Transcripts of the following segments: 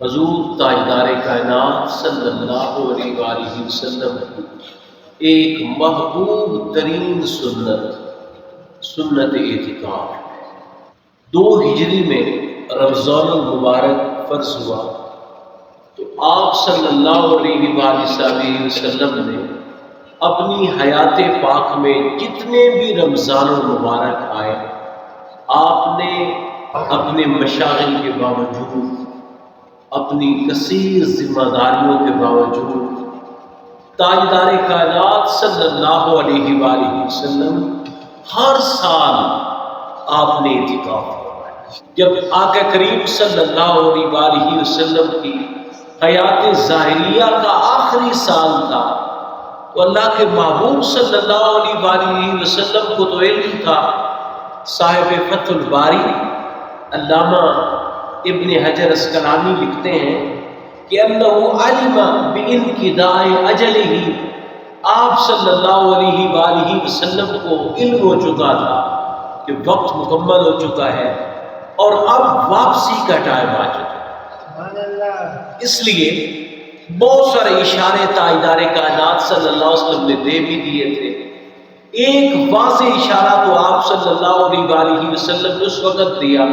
حضور تاجدار کائنات صلی اللہ علیہ وآلہ وسلم کی ایک محبوب ترین سنت اعتکاف 2 ہجری میں رمضان المبارک فرض ہوا تو آپ صلی اللہ علیہ وآلہ وسلم نے اپنی حیات پاک میں جتنے بھی رمضان المبارک آئے آپ نے اپنے مشاغل کے باوجود، اپنی کثیر ذمہ داریوں کے باوجود تاجدار کائنات صلی اللہ علیہ وآلہ وسلم ہر سال آپ نے اعتکاف کروایا۔ جب آقا کریم صلی اللہ علیہ وآلہ وسلم کی حیات ظاہریہ کا آخری سال تھا تو اللہ کے محبوب صلی اللہ علیہ وآلہ وسلم کو تو علم تھا۔ صاحب فتح الباری علامہ ابن حجر اسقلانی لکھتے ہیں کہ انہ علم بانقضاء اجلہ، آپ صلی اللہ علیہ وآلہ وسلم کو علم ہو چکا تھا کہ وقت مکمل ہو چکا ہے اور اب واپسی کا ٹائم آ چکا ہے۔ اس لیے بہت سارے اشارے تاجدار کائنات صلی اللہ علیہ وسلم نے دے بھی دیے تھے۔ ایک واضح اشارہ تو آپ صلی اللہ علیہ وآلہ وسلم نے اس وقت دیا،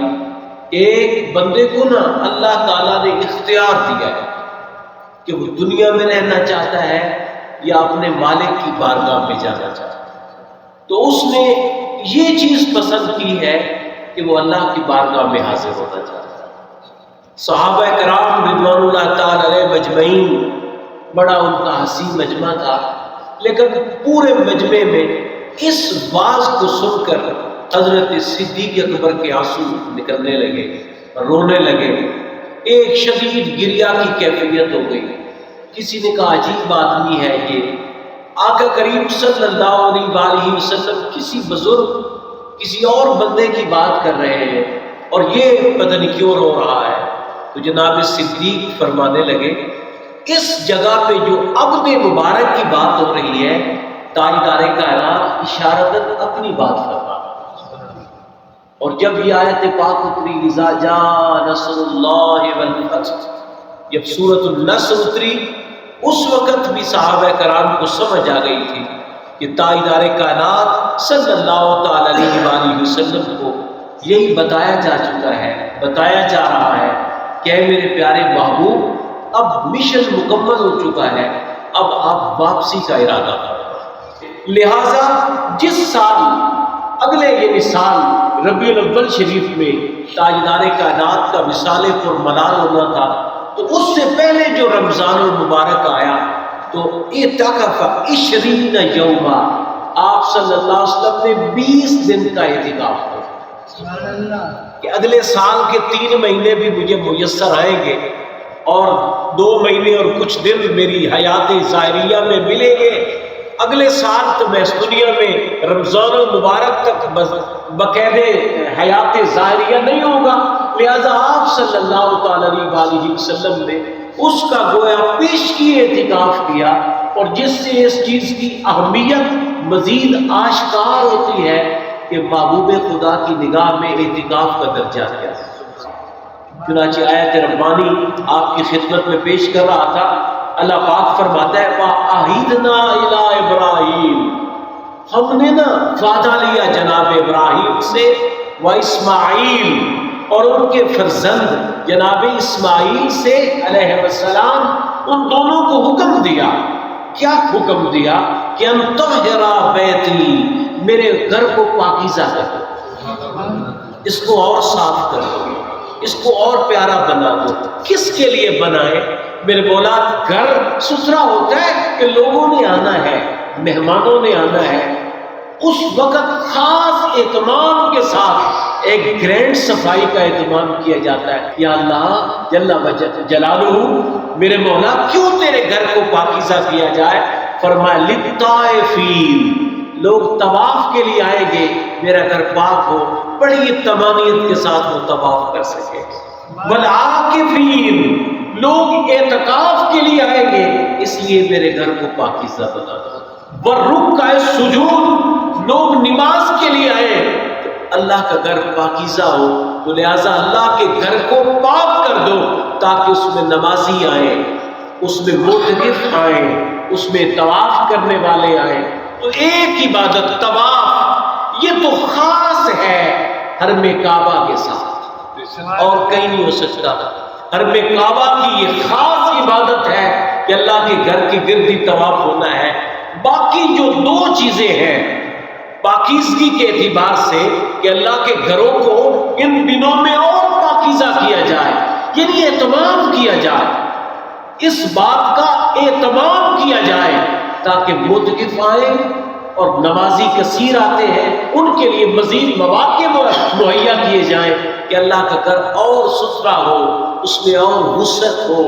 ایک بندے کو نا اللہ تعالیٰ نے اختیار دیا ہے کہ وہ دنیا میں رہنا چاہتا ہے یا اپنے مالک کی بارگاہ میں جانا چاہتا ہے، تو اس نے یہ چیز پسند کی ہے کہ وہ اللہ کی بارگاہ میں حاضر ہونا چاہتا ہے۔ صحابہ کرام رضوان اللہ تعالی علیہ مجمعین، بڑا ان کا حسین مجمع تھا، لیکن پورے مجمع میں اس واز کو سن کر حضرت صدیق اکبر کے آنسو نکلنے لگے، رونے لگے، ایک شدید گریا کی کیفیت ہو گئی۔ کسی نے کہا عجیب آدمی ہے یہ، آقا کریم صلی اللہ علیہ وآلہ وسلم کسی بزرگ، کسی اور بندے کی بات کر رہے ہیں اور یہ پتہ نہیں کیوں رو رہا ہے۔ تو جناب صدیق فرمانے لگے اس جگہ پہ جو عبد مبارک کی بات ہو رہی ہے، تاجدار کائنات اشارتاً اپنی بات فرما۔ اور جب یہ آیت پاک اتری اذا جاء نصر اللہ والفتح، جب سورۃ النصر اتری، اس وقت بھی صحابہ کرام کو سمجھ آ گئی تھی کہ تاجدار کائنات صلی اللہ تعالی علیہ وآلہ وسلم کو یہی بتایا جا چکا ہے، بتایا جا رہا ہے کہ اے میرے پیارے محبوب، اب مشن مکمل ہو چکا ہے، اب آپ واپسی کا ارادہ کرو۔ لہٰذا جس سال اگلے یعنی سال ربیع الاول شریف میں تاجدار کائنات کا وصال پرملال ہونا تھا، تو اس سے پہلے جو رمضان المبارک آیا تو اعتکاف 20 یوما، آپ صلی اللہ علیہ وسلم نے 20 دن کا اعتکاف کیا کہ اگلے سال کے 3 مہینے بھی مجھے میسر آئیں گے اور 2 مہینے اور کچھ دن میری حیات ظاہریہ میں ملیں گے، اگلے سال تو میں اس دنیا میں رمضان المبارک تک بقید حیات ظاہریہ نہیں ہوگا۔ لہذا آپ صلی اللہ تعالی علیہ وسلم نے اس کا گویا پیشگی اعتکاف کیا، اور جس سے اس چیز کی اہمیت مزید آشکار ہوتی ہے کہ محبوب خدا کی نگاہ میں اعتکاف کا درجہ کیا ہے۔ چنانچہ آیت ربانی آپ کی خدمت میں پیش کر رہا تھا، اللہ پاک فرماتا ہے وَعَهِدْنَا إِلَىٰ إِبْرَاهِيمَ، ہم نے نا وعدہ لیا جناب ابراہیم سے، وَإِسْمَاعِيل، اور ان کے فرزند جناب اسماعیل سے علیہ السلام، ان دونوں کو حکم دیا۔ کیا حکم دیا؟ کہ ان طہرا بیتی، میرے گھر کو پاکیزہ کر دو، اس کو اور صاف کر دو، اس کو اور پیارا بنا دو۔ کس کے لیے بنائے؟ میرے مولا گھر ستھرا ہوتا ہے کہ لوگوں نے آنا ہے، مہمانوں نے آنا ہے، اس وقت خاص اہتمام کے ساتھ ایک گرینڈ صفائی کا اہتمام کیا جاتا ہے۔ یا اللہ جل جلالہ، میرے مولا کیوں تیرے گھر کو پاکیزہ کیا جائے؟ فرمایا للطائفین، لوگ طواف کے لیے آئیں گے، میرا گھر پاک ہو، بڑی تمامیت کے ساتھ وہ طواف کر سکے۔ والعاکفین، لوگ اعتکاف کے لیے آئیں گے، اس لیے میرے گھر کو پاکیزہ بنا دو۔ والرکع السجود، لوگ نماز کے لیے آئے، اللہ کا گھر پاکیزہ ہو، تو لہٰذا اللہ کے گھر کو پاک کر دو تاکہ اس میں نمازی آئیں، اس میں معتکف آئیں، اس میں طواف کرنے والے آئیں۔ تو ایک عبادت طواف، یہ تو خاص ہے حرم کعبہ کے ساتھ، اور کہیں نہیں ہو سکتا۔ حرم کعبہ کی یہ خاص عبادت ہے کہ اللہ کے گھر کے گرد ہی طواف ہونا ہے۔ باقی جو دو چیزیں ہیں پاکیزگی کے اعتبار سے کہ اللہ کے گھروں کو ان دنوں میں اور پاکیزہ کیا جائے، یعنی اہتمام کیا جائے، اس بات کا اہتمام کیا جائے تاکہ معتکف آئیں اور نمازی کثیر آتے ہیں، ان کے لیے مزید مواقع مہیا کیے جائیں کہ اللہ کا گھر اور ستھرا ہو، اس میں اور وسعت ہو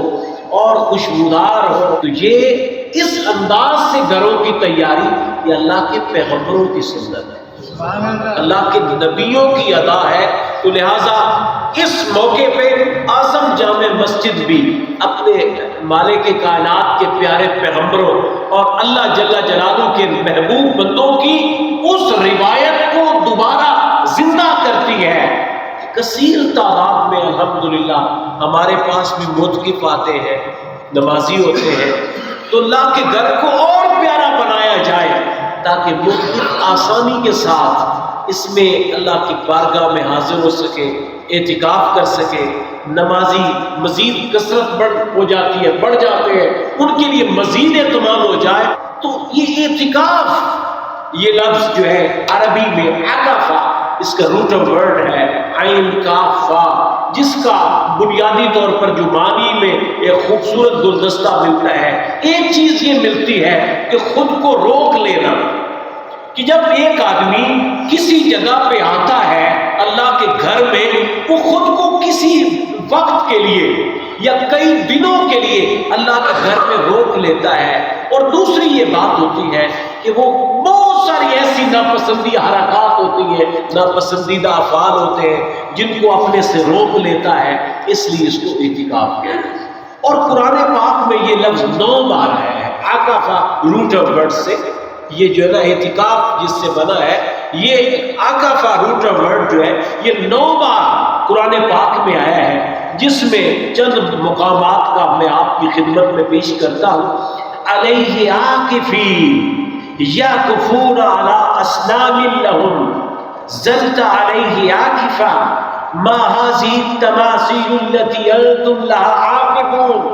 اور خوشبودار ہو۔ تو یہ اس انداز سے گھروں کی تیاری یہ اللہ کے پیغمبروں کی سنت ہے، اللہ کے نبیوں کی ادا ہے۔ تو لہٰذا اس موقع پہ اعظم جامع مسجد بھی اپنے مالک کائنات کے پیارے پیغمبروں اور اللہ جل جلالہ کے محبوب بندوں کی اس روایت کو دوبارہ زندہ کرتی ہے۔ کثیر تعداد میں الحمدللہ ہمارے پاس بھی معتکف آتے ہیں، نمازی ہوتے ہیں، تو اللہ کے گھر کو اور پیارا بنایا جائے تاکہ معتکف آسانی کے ساتھ اس میں اللہ کی بارگاہ میں حاضر ہو سکے، اعتکاف کر سکے۔ نمازی مزید کثرت ہو جاتی ہے، بڑھ جاتے ہیں، ان کے لیے مزید اہتمام ہو جائے۔ تو یہ اعتکاف، یہ لفظ جو ہے عربی میں عکفہ، اس کا روٹ آف ورڈ ہے عین کاف فا، جس کا بنیادی طور پر جو معنی میں ایک خوبصورت گلدستہ ملتا ہے، ایک چیز یہ ملتی ہے کہ خود کو روک لینا، کہ جب ایک آدمی کسی جگہ پہ آتا ہے اللہ کے گھر میں، وہ خود کو کسی وقت کے لیے یا کئی دنوں کے لیے اللہ کے گھر میں روک لیتا ہے۔ اور دوسری یہ بات ہوتی ہے کہ وہ بہت ساری ایسی ناپسندیدہ حرکات ہوتی ہیں، ناپسندیدہ افعال ہوتے ہیں جن کو اپنے سے روک لیتا ہے، اس لیے اس کو اعتکاف کہتے ہیں۔ اور قرآن پاک میں یہ لفظ 9 بار ہے، عکفہ روٹ آف ورڈ سے، یہ جو ہے نا اعتکاف جس سے بنا ہے، یہ عکفہ روٹ آف ورڈ جو ہے یہ 9 بار قرآن پاک میں آیا ہے، جس میں چند مقامات کا میں آپ کی خدمت میں پیش کرتا ہوں۔ علیہ عاکفین یعکفون علی اصنام لہم ظلت علیہ عاکفا ما ھذہ التماثیل التی انتم لہا عاکفون۔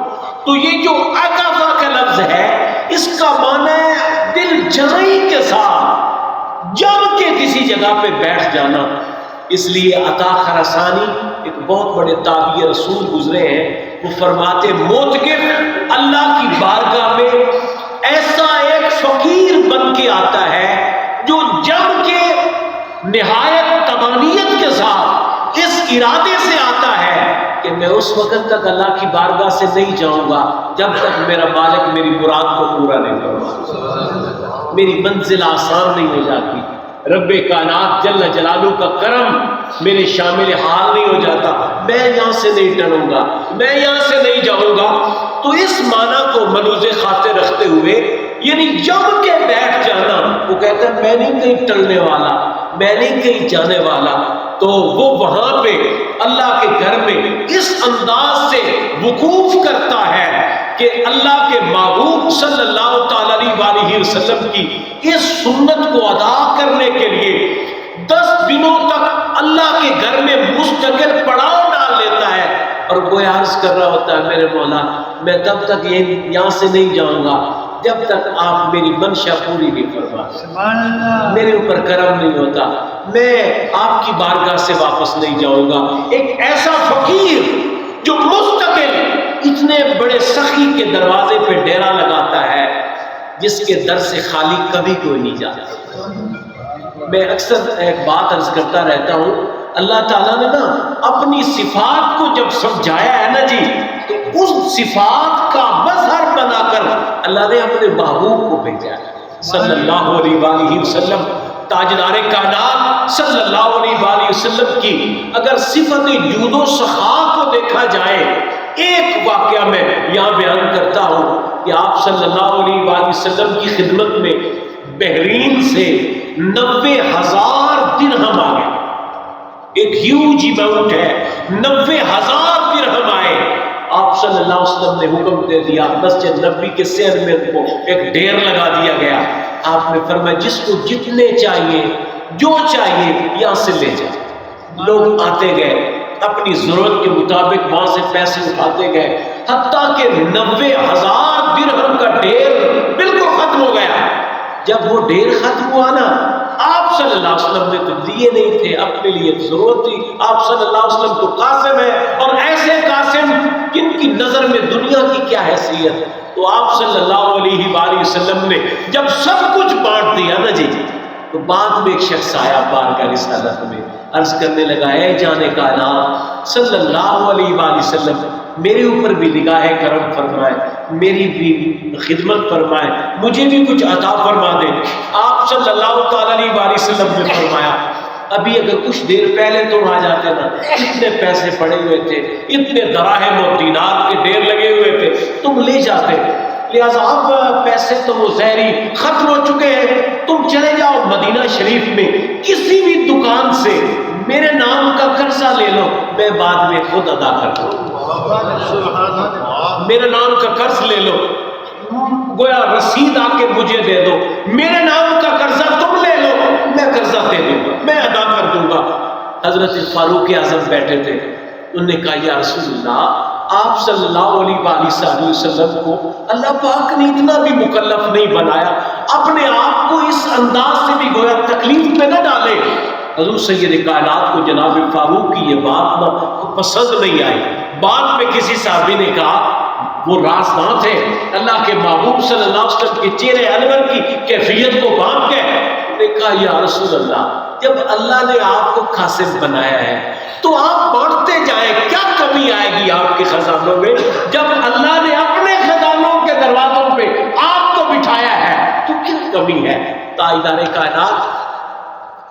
تو یہ جو عکفہ کا لفظ ہے، اس کا معنی ہے دل جمعی کے ساتھ جم کے کسی جگہ پہ بیٹھ جانا۔ اس لیے عطا خراسانی ایک بہت بڑے تابعی رسول گزرے ہیں، وہ فرماتے معتکف اللہ کی بارگاہ میں ایسا ایک فقیر بن کے آتا ہے جو جم کے نہایت تمانیت کے ساتھ اس ارادے سے آتا ہے کہ میں اس وقت تک اللہ کی بارگاہ سے نہیں جاؤں گا جب تک میرا مالک میری مراد کو پورا نہیں کرے، میری منزل آسان نہیں ہو جاتی، رب کائنات جل جلالہ کا کرم میرے شامل حال نہیں ہو جاتا، میں یہاں سے نہیں ٹلوں گا، میں یہاں سے نہیں جاؤں گا۔ تو اس معنی کو ملوز خاطر رکھتے ہوئے یعنی جم کے بیٹھ جانا، وہ کہتا ہے میں نہیں کہیں ٹلنے والا، میں نہیں کہیں جانے والا۔ تو وہ وہاں پہ اللہ کے گھر میں اس انداز سے وقوف کرتا ہے کہ اللہ کے محبوب صلی اللہ تعالی علیہ وسلم کی اس سنت کو ادا کرنے کے لیے 10 دنوں تک اللہ کے گھر میں مستقل پڑاؤ ڈال لیتا ہے، اور وہ عرض کر رہا ہوتا ہے میرے مولا میں تب تک یہاں سے نہیں جاؤں گا جب تک آپ میری منشا پوری نہیں فرماتے، میرے اوپر کرم نہیں ہوتا، میں آپ کی بارگاہ سے واپس نہیں جاؤں گا۔ ایک ایسا فقیر جو مستقل اتنے بڑے سخی کے دروازے پہ ڈیرا لگاتا ہے جس کے در سے خالی کبھی کوئی نہیں جاتا۔ میں اکثر ایک بات عرض کرتا رہتا ہوں، اللہ تعالیٰ نے نا اپنی صفات کو جب سمجھایا ہے نا جی، تو اس صفات کا مظہر بنا کر اللہ نے اپنے محبوب کو بھیجا ہے صلی اللہ علیہ وآلہ وسلم۔ تاجدار کائنات صلی اللہ علیہ وآلہ وسلم کی اگر صفت جود و سخا کو دیکھا جائے، ایک واقعہ میں یہاں بیان کرتا ہوں کہ آپ صلی اللہ علیہ وآلہ وسلم کی خدمت میں بحرین سے 90,000 درہم آ گئے، ایک ہیوج اماؤنٹ ہے، 90,000 درہم آئے۔ آپ صلی اللہ علیہ وسلم نے حکم دے دیا، مسجد نبوی کے سیر میں ان کو ایک ڈھیر لگا دیا گیا۔ آپ نے فرمایا جس کو جتنے چاہیے، جو چاہیے یہاں سے لے جائے۔ لوگ آتے گئے، اپنی ضرورت کے مطابق وہاں سے پیسے اٹھاتے گئے، حتیٰ کہ 90,000 درہم کا ڈھیر بالکل ختم ہو گیا۔ جب وہ ڈھیر ختم ہوا نا، آپ صلی اللہ علیہ وسلم نے تو دیے نہیں تھے، اپنے لیے ضرورت تھی۔ آپ صلی اللہ علیہ وسلم تو قاسم ہے، اور ایسے قاسم جن کی نظر میں دنیا کی کیا حیثیت۔ تو آپ صلی اللہ علیہ وآلہ وسلم نے جب سب کچھ بانٹ دیا نا جی، تو بعد میں ایک شخص آیا بارگاہ رسالت میں، عرض کرنے لگا، اے جان کائنات صلی اللہ علیہ وآلہ وسلم، میرے اوپر بھی نگاہ کرم فرمائے، میری بھی خدمت فرمائے، مجھے بھی کچھ عطا فرما دے۔ آپ صلی اللہ تعالی علیہ وآلہ وسلم نے فرمایا، ابھی اگر کچھ دیر پہلے تم آ جاتے نا، اتنے پیسے پڑے ہوئے تھے، اتنے دراہم اور دینار کے ڈھیر لگے ہوئے تھے، تم لے جاتے۔ لہٰذا اب پیسے تو وہ زہری ختم ہو چکے ہیں، تم چلے جاؤ مدینہ شریف میں کسی بھی دکان سے میرے نام کا قرضہ لے لو، میں بعد میں خود ادا کر دوں۔ میرے نام کا قرض لے لو، گویا رسید آ کے مجھے دے دو، میرے نام کا قرضہ تم لے لو، میں قرضہ دے دوں گا، میں ادا کر دوں گا۔ حضرت فاروق اعظم بیٹھے تھے، انہوں نے کہا یا رسول اللہ، آپ صلی اللہ علیہ وآلہ وسلم کو اللہ پاک نے اتنا بھی مکلف نہیں بنایا، اپنے آپ کو اس انداز سے بھی گویا تکلیف میں نہ ڈالے۔ حضور سید کائنات کو جناب فاروق کی یہ بات نہ پسند نہیں آئی۔ بعد میں کسی صحابی نے کہا، وہ رازداں تھے، اللہ کے محبوب صلی اللہ علیہ وسلم کے چہرے انور کی کیفیت کو بانٹ کے نے کہا یا رسول اللہ، جب اللہ نے آپ کو قاسم بنایا ہے تو آپ بانٹتے جائیں، کیا کمی آئے گی آپ کے خزانوں میں؟ جب اللہ نے اپنے خزانوں کے دروازوں پہ آپ کو بٹھایا ہے تو کیا کمی ہے؟ تاجدار کائنات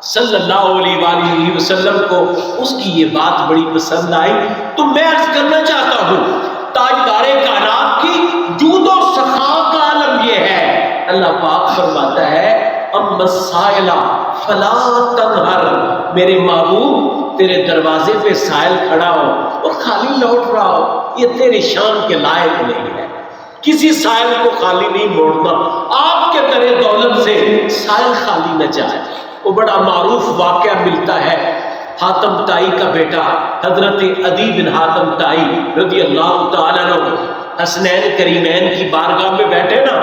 صلی اللہ علیہ وآلہ وسلم کو اس کی یہ بات بڑی پسند آئی۔ تو میں عرض کرنا چاہتا ہوں، تاجدار کائنات کی جود و سخا کا عالم یہ ہے۔ اللہ پاک فرماتا ہے، اما السائل فلا تنہر، میرے محبوب تیرے دروازے پہ سائل کھڑا ہو اور خالی لوٹ رہا ہو، یہ تیری شان کے لائق نہیں ہے۔ کسی سائل کو خالی نہیں موڑنا، آپ کے در دولت سے سائل خالی نہ جائے۔ وہ بڑا معروف واقعہ ملتا ہے، حاتم طائی کا بیٹا حضرت عدی بن حاتم طائی رضی اللہ تعالیٰ عنہ حسنین کریمین کی بارگاہ میں بیٹھے نا،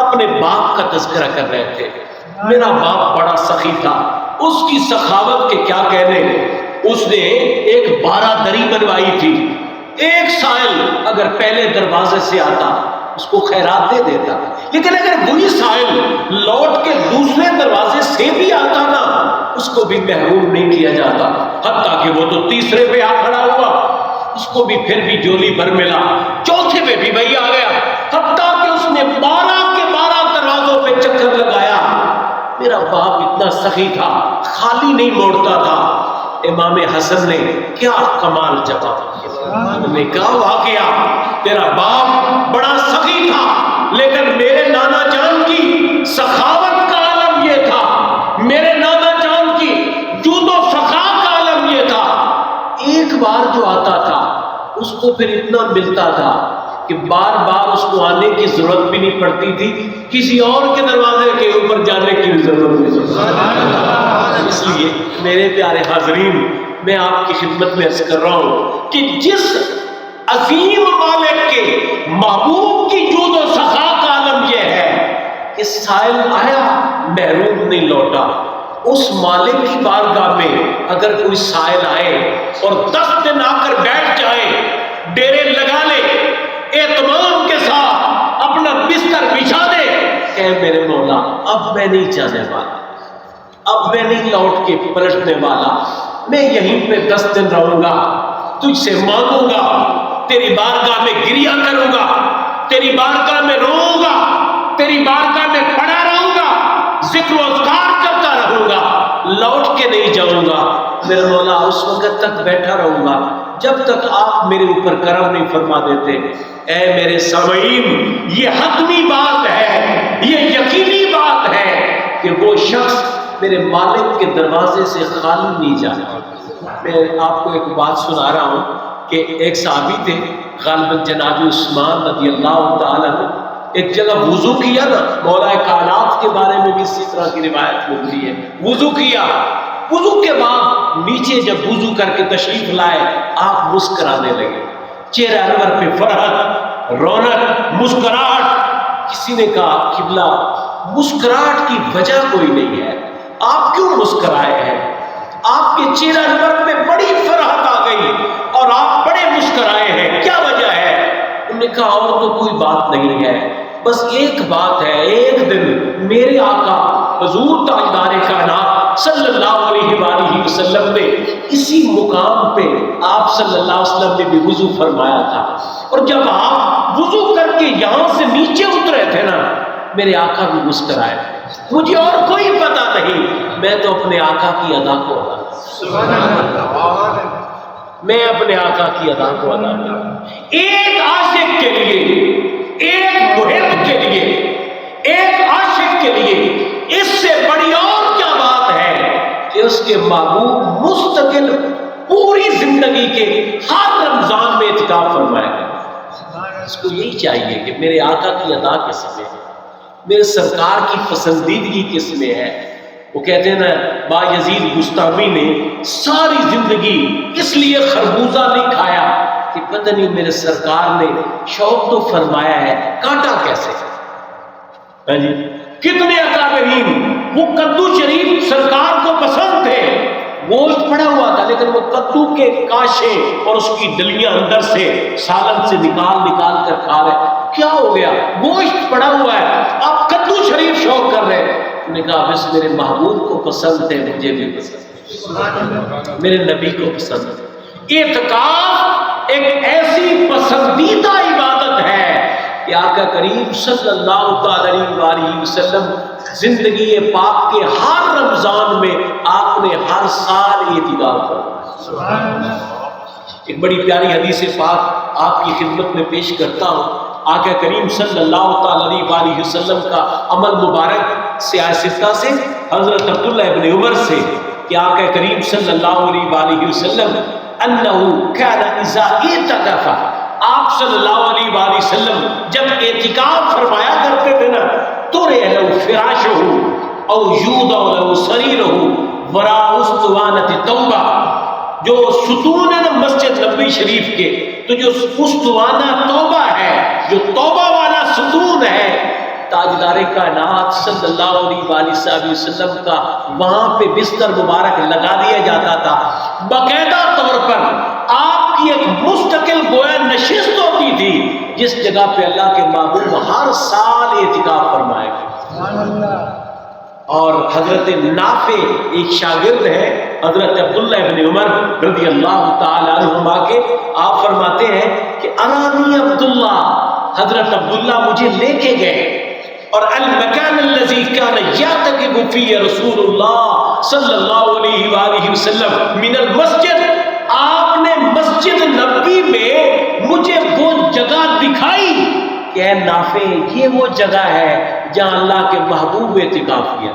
اپنے باپ کا تذکرہ کر رہے تھے۔ میرا باپ بڑا سخی تھا، اس کی سخاوت کے کیا کہنے، اس نے ایک 12 دری بنوائی تھی۔ ایک سائل اگر پہلے دروازے سے آتا اس کو خیرات دے دیتا، لیکن اگر وہی سائل لوٹ کے دوسرے دروازے سے بھی آتا نا، اس کو بھی محروم نہیں کیا جاتا، حتیٰ کہ وہ تو تیسرے پہ آ کھڑا ہوا، اس کو بھی پھر بھی جولی بھر ملا، چوتھے پہ بھی وہی آ گیا، حتیٰ کہ اس نے 12 کے 12 دروازوں پہ چکر لگایا۔ میرا باپ اتنا سخی تھا، خالی نہیں موڑتا تھا۔ امام حسن نے کیا کمال جواب دیا، انہوں نے کہا واقعہ تیرا باپ بڑا سخی تھا، لیکن میرے نانا جان کی سخاوت کا عالم یہ تھا، میرے نانا جان کی جود و سخا کا عالم یہ تھا، ایک بار جو آتا تھا اس کو پھر اتنا ملتا تھا کہ بار بار اس کو آنے کی ضرورت بھی نہیں پڑتی تھی، کسی اور کے دروازے کے اوپر جانے کی ضرورت نہیں پڑتی۔ اس لیے میرے پیارے حاضرین، میں آپ کی خدمت میں عرض کر رہا ہوں کہ جس عظیم مالک کے محبوب کی جود و سخا کا عالم یہ ہے کہ سائل آیا محروم نہیں لوٹا، اس مالک کی بارگاہ میں اگر کوئی سائل آئے اور 10 دن آ کر بیٹھ جائے، ڈیرے لگا لے، اہتمام کے ساتھ اپنا بستر بچھا دے، کہ میرے مولا اب میں نہیں جانے والا، اب میں نہیں لوٹ کے پلٹنے والا، میں یہیں پہ 10 دن رہوں گا، تجھ سے مانگوں گا، تیری بارگاہ میں گریہ کروں گا، تیری بارگاہ میں روؤں گا، تیری بارگاہ میں پڑا رہوں گا، ذکر و اذکار کرتا رہوں گا، لوٹ کے نہیں جاؤں گا، میرے مولا اس وقت تک بیٹھا رہوں گا جب تک آپ میرے اوپر کرم نہیں فرما دیتے۔ اے میرے سامعین، یہ حتمی بات ہے، یہ یقینی بات ہے کہ وہ شخص میرے مالک کے دروازے سے خالی نہیں جاتا، میں آپ کو ایک بات سنا رہا ہوں کہ ایک صحابی تھے غالباً جناب عثمان رضی اللہ تعالیٰ عنہ، ایک جگہ وضو کیا نا، مولا کائنات کے بارے میں بھی اسی طرح کی روایت ملتی ہے، وضو کیا، وضو کے بعد نیچے جب وضو کر کے تشریف لائے آپ مسکرانے لگے، چہرہ انور پہ فرحت، رونق، مسکراہٹ۔ کسی نے کہا قبلہ مسکراہٹ کی وجہ کوئی نہیں ہے، آپ کیوں مسکرائے ہیں؟ آپ کے چہرہ انور پہ بڑی فرحت آ گئی اور آپ بڑے مسکرائے ہیں، کیا وجہ ہے؟ انہوں نے کہا اور تو کوئی بات نہیں ہے، بس ایک بات ہے، ایک دن میرے آقا حضور تاجدار کائنات صلی اللہ علیہ وآلہ وسلم نے اسی مقام پہ آپ صلی اللہ علیہ وسلم نے بھی وضو فرمایا تھا، اور جب آپ وضو کر کے یہاں سے نیچے اترے تھے نا میرے آقا بھی مسکرائے، مجھے اور کوئی پتہ نہیں، میں تو اپنے آقا کی ادا کو ادا میں اپنے آقا کی ادا کو ادا ایک عاشق کے لیے، ایک محب کے لیے، ایک عاشق کے لیے اس سے بڑی اور کیا بات ہے کہ اس کے محبوب مستقل پوری زندگی کے ہر رمضان میں اعتکاف فرمائے گا۔ اس کو یہی چاہیے کہ میرے آقا کی ادا کس میں ہے، میرے سرکار کی پسندیدگی کس میں ہے۔ وہ کہتے ہیں نا بایزید بستامی نے ساری زندگی اس لیے خربوزہ نہیں کھایا کہ پتہ نہیں میرے سرکار نے شوق تو فرمایا ہے، کاٹا کیسے؟ ہاں جی، کتنے اکابرین وہ کدو شریف سرکار کو پسند تھے، گوشت پڑا ہوا تھا لیکن وہ کدو کے کاشے اور اس کی ڈلیاں اندر سے سالن سے نکال کر کھا رہے، کیا ہو گیا؟ گوشت پڑا ہوا ہے، آپ کدو شریف شوق کر رہے ہیں۔ نے کہا بس میرے محبوب کو پسند ہے، مجھے بھی پسند ہے، میرے نبی کو پسند ہے۔ اعتکاف ایک ایسی پسندیدہ عبادت ہے کہ آقا کریم صلی اللہ علیہ وآلہ وسلم زندگی پاک کے ہر رمضان میں آپ نے ہر سال اعتکاف کرا۔ ایک بڑی پیاری حدیث پاک آپ کی خدمت میں پیش کرتا ہوں، آقا کریم صلی اللہ علیہ وآلہ وسلم کا عمل مبارک سے آیستہ سے حضرت عبداللہ ابن عمر سے کہ آقا کریم صلی اللہ علیہ وآلہ وسلم انہو کان اذا اعتکف، آپ صلی اللہ علیہ وآلہ وسلم جب اعتکاف فرمایا کرتے تھے نا ترے لو فراشہ او یوضع لو سریرہ وراء اسطوانۃ توبہ، جو ستون ہے نا مسجد نبوی شریف کے، تو جو اسطوانہ توبہ ہے، جو توبہ والا ستون ہے، تاجدار کائنات صلی اللہ علیہ وآلہ وسلم کا وہاں پہ بستر مبارک لگا دیا جاتا تھا، باقاعدہ طور پر آپ کی ایک مستقل گویا نشست ہوتی تھی جس جگہ پہ اللہ کے محبوب ہر سال اعتکاف فرمائے گا۔ اور حضرت نافع ایک شاگرد ہے حضرت عبداللہ ابن عمر رضی اللہ تعالی عنہما کے، آپ فرماتے ہیں کہ ارانی عبداللہ، حضرت عبداللہ مجھے لے کے گئے، اور المکان الذی کان یعتکف فی رسول اللہ صلی اللہ علیہ وآلہ وسلم من المسجد، آپ نے مسجد نبوی میں مجھے وہ جگہ دکھائی کہ اے نافع یہ وہ جگہ ہے جہاں اللہ کے محبوب اعتکاف کیا۔